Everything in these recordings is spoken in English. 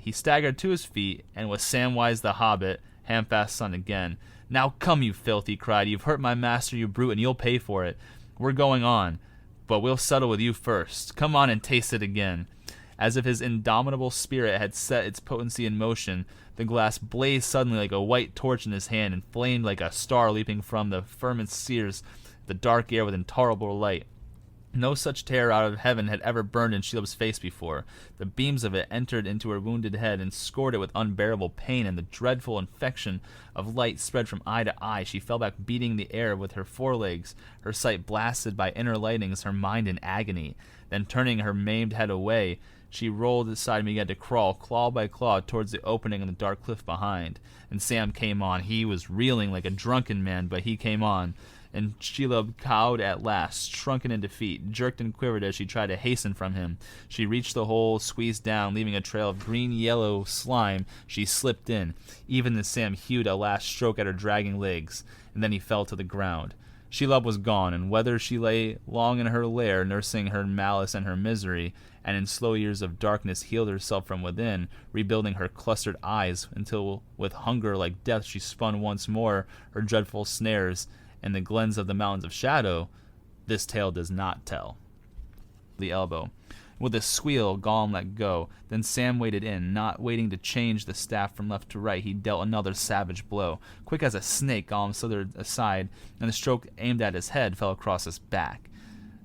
He staggered to his feet, and was Samwise the Hobbit, Hamfast's son again. "Now come, you filth," he cried. "You've hurt my master, you brute, and you'll pay for it. We're going on, but we'll settle with you first. Come on and taste it again." As if his indomitable spirit had set its potency in motion, the glass blazed suddenly like a white torch in his hand and flamed like a star leaping from the firmament sears the dark air with intolerable light. No such terror out of heaven had ever burned in Shelob's face before. The beams of it entered into her wounded head and scored it with unbearable pain, and the dreadful infection of light spread from eye to eye. She fell back, beating the air with her forelegs, her sight blasted by inner lightnings, her mind in agony. Then, turning her maimed head away, she rolled aside and began to crawl, claw by claw, towards the opening in the dark cliff behind. And Sam came on. He was reeling like a drunken man, but he came on. And Shelob cowed at last, shrunken in defeat, jerked and quivered as she tried to hasten from him. She reached the hole, squeezed down, leaving a trail of green-yellow slime. She slipped in. Even as Sam hewed a last stroke at her dragging legs, and then he fell to the ground. Shelob was gone, and whether she lay long in her lair, nursing her malice and her misery, and in slow years of darkness healed herself from within, rebuilding her clustered eyes, until with hunger like death she spun once more her dreadful snares in the glens of the mountains of shadow, this tale does not tell. The elbow. With a squeal, Gollum let go. Then Sam waded in. Not waiting to change the staff from left to right, he dealt another savage blow. Quick as a snake, Gollum slithered aside, and the stroke aimed at his head fell across his back.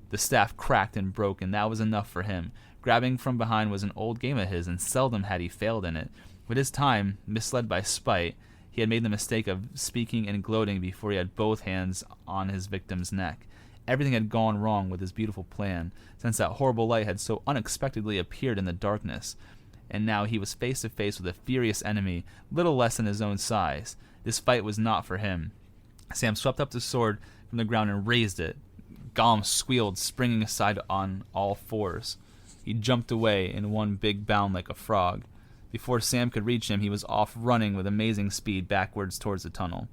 The staff cracked and broke, and that was enough for him. Grabbing from behind was an old game of his, and seldom had he failed in it. With his time, misled by spite, he had made the mistake of speaking and gloating before he had both hands on his victim's neck. Everything had gone wrong with his beautiful plan, since that horrible light had so unexpectedly appeared in the darkness. And now he was face to face with a furious enemy, little less than his own size. This fight was not for him. Sam swept up the sword from the ground and raised it. Gollum squealed, springing aside on all fours. He jumped away in one big bound like a frog. Before Sam could reach him, he was off running with amazing speed backwards towards the tunnel.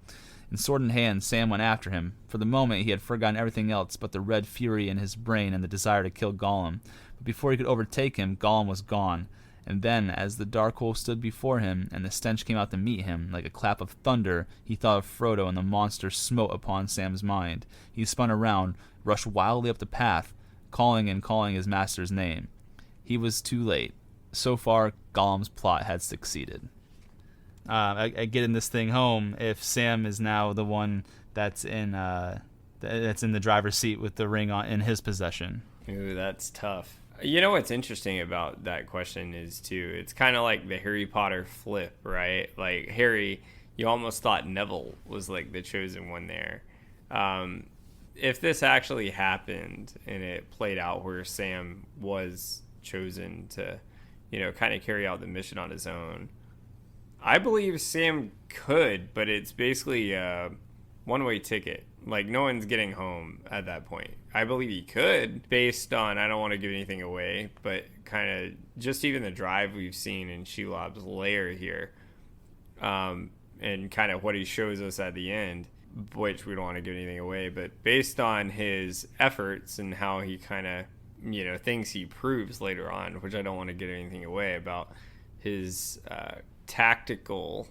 And sword in hand, Sam went after him. For the moment, he had forgotten everything else but the red fury in his brain and the desire to kill Gollum. But before he could overtake him, Gollum was gone. And then, as the dark hole stood before him, and the stench came out to meet him, like a clap of thunder, he thought of Frodo, and the monster smote upon Sam's mind. He spun around, rushed wildly up the path, calling and calling his master's name. He was too late. So far, Gollum's plot had succeeded. Getting this thing home, if Sam is now the one that's in the driver's seat with the ring in his possession. Ooh, that's tough. You know what's interesting about that question is, too, it's kind of like the Harry Potter flip, right? Like, Harry, you almost thought Neville was, like, the chosen one there. If this actually happened and it played out where Sam was chosen to, kind of carry out the mission on his own, I believe Sam could, but it's basically a one-way ticket. Like, no one's getting home at that point. I believe he could, based on, I don't want to give anything away, but kind of just even the drive we've seen in Shelob's lair here, and kind of what he shows us at the end, which we don't want to give anything away, but based on his efforts and how he kind of, things he proves later on, which I don't want to give anything away about his tactical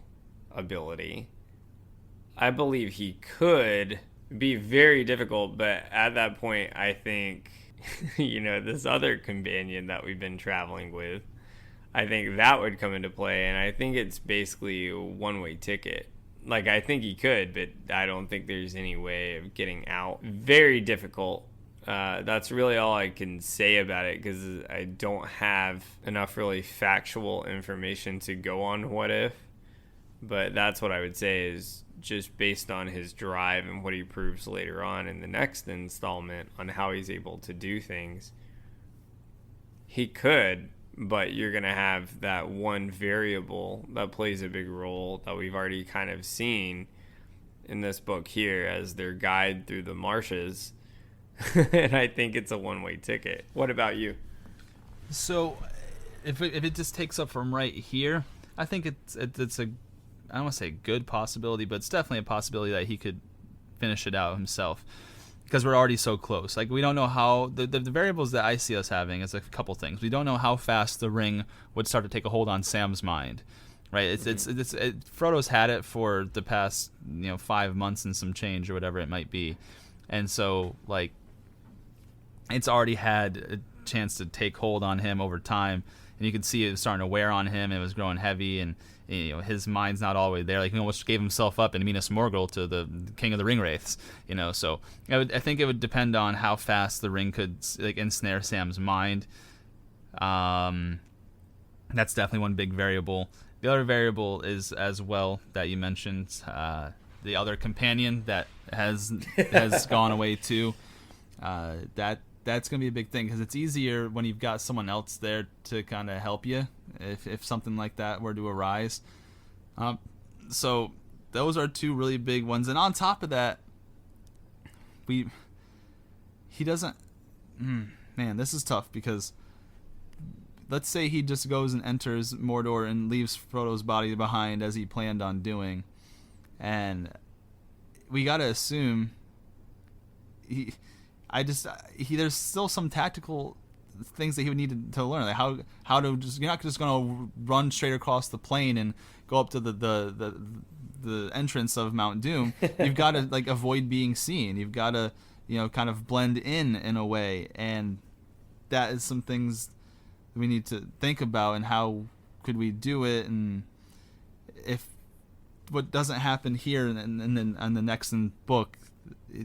ability, I believe he could be very difficult, but at that point, I think, this other companion that we've been traveling with, I think that would come into play, and I think it's basically a one-way ticket. Like, I think he could, but I don't think there's any way of getting out. Very difficult. That's really all I can say about it, because I don't have enough really factual information to go on what if. But that's what I would say is just based on his drive and what he proves later on in the next installment on how he's able to do things. He could, but you're going to have that one variable that plays a big role that we've already kind of seen in this book here as their guide through the marshes. And I think it's a one-way ticket. What about you? So, if it just takes up from right here, I think it's a, I don't want to say good possibility, but it's definitely a possibility that he could finish it out himself. because we're already so close. Like, we don't know how the variables that I see us having is a couple things. We don't know how fast the ring would start to take a hold on Sam's mind, right? Frodo's had it for the past 5 months and some change or whatever it might be, and so like it's already had a chance to take hold on him over time, and you can see it was starting to wear on him. It was growing heavy, and his mind's not all the way there. Like, he almost gave himself up in Minas Morgul to the King of the Ring Wraiths. So I think it would depend on how fast the ring could like ensnare Sam's mind. That's definitely one big variable. The other variable is, as well, that you mentioned, the other companion that has gone away too. That's going to be a big thing, because it's easier when you've got someone else there to kind of help you if something like that were to arise. So those are two really big ones. And on top of that, he doesn't... Man, this is tough, because let's say he just goes and enters Mordor and leaves Frodo's body behind as he planned on doing. And we got to assume... there's still some tactical things that he would need to learn, like how to just, you're not just going to run straight across the plain and go up to the entrance of Mount Doom. You've got to like avoid being seen. You've got to kind of blend in a way, and that is some things we need to think about, and how could we do it, and if what doesn't happen here and then on the next book,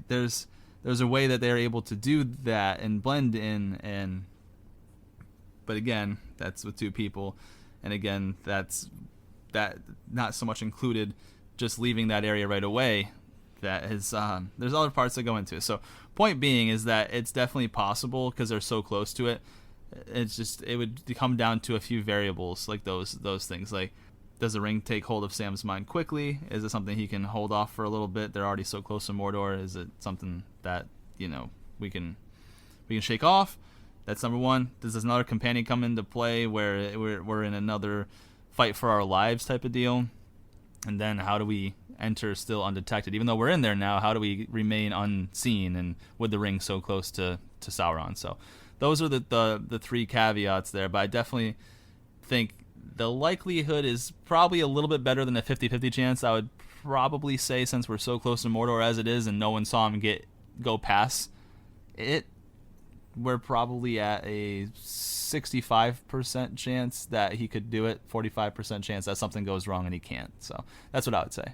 there's a way that they're able to do that and blend in, but again, that's with two people, and again, that not so much included just leaving that area right away. That is, there's other parts that go into it. So point being is that it's definitely possible, because they're so close to it. It's just, it would come down to a few variables, like those things, like, does the ring take hold of Sam's mind quickly? Is it something he can hold off for a little bit? They're already so close to Mordor. Is it something that we can shake off? That's number one. Does another companion come into play where we're in another fight for our lives type of deal? And then how do we enter still undetected? Even though we're in there now, how do we remain unseen and with the ring so close to Sauron? So those are the three caveats there. But I definitely think the likelihood is probably a little bit better than a 50-50 chance. I would probably say, since we're so close to Mordor as it is and no one saw him go past it, we're probably at a 65% chance that he could do it, 45% chance that something goes wrong and he can't. So that's what I would say.